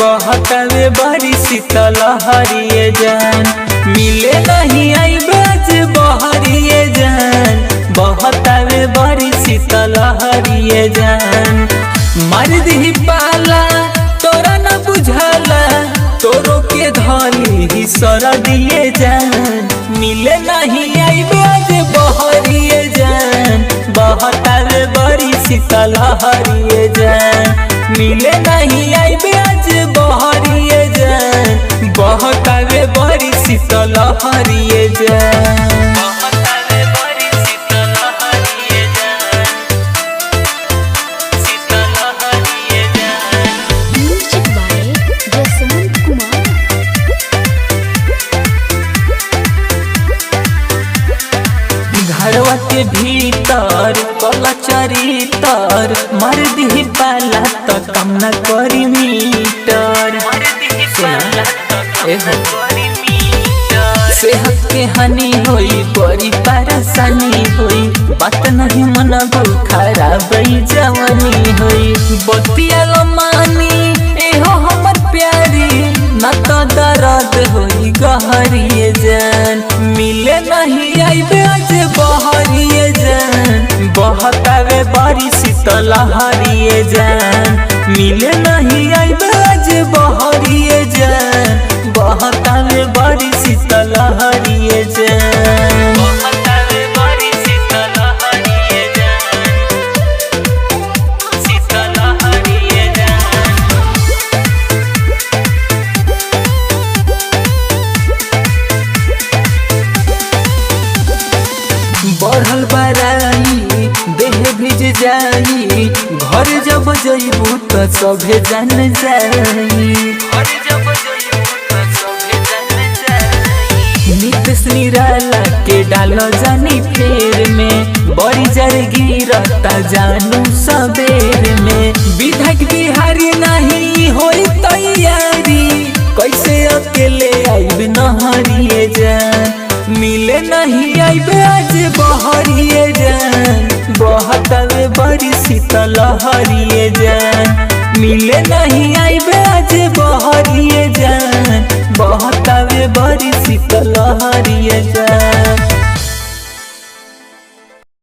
बहतावे बड़ी शीतल हरिए जान, मिले नहीं आई बाज बहरिए जान, बहतावे बड़ी शीतल हरिए जान। मार दी पाला तोरा न बुझाला, तोरो के धनी ही सर दिए जान, मिले नहीं आई बाज बहरिए जान, बहतावे बड़ी शीतल हरिए जान, मिले नहीं आई बाज बहरिए जान, बहतावे बड़ी शीतल हरिए जान। घरवा के भीतर कला चरितर, मार दी पाला तो कम न करी मीटर। सेहत के हानि होई, बड़ी परेशानी होई, बात नहीं मन खराब जवानी होई। बतिया मानी एहो हमर प्यारी, न तो दर्द होई गहरिए जान, मिले नहीं आई बाज बहरिए जान, बहतावे बड़ी शीतल हरिए जान, मिले नहीं आई बाज बहरिए जान, बहतावे बड़ी शीतल हरिए जान। बढ़ल बराई देह भिज जाई, घर जब जइबू तो सभे जान जाई। नीतीश निराला के डालो जानी फेर में, बड़ी जर गिरता जानू सबेर में। विधायक बिहारी नहीं होई तैयारी, कैसे अकेले आइब नहरिए जान, मिले नहीं आई बाज बहरिए जान, बहतावे बड़ी शीतल हरिए जान, मिले नहीं आई बाज बहरिए जान, बहतावे बड़ी शीतल हरिए जान।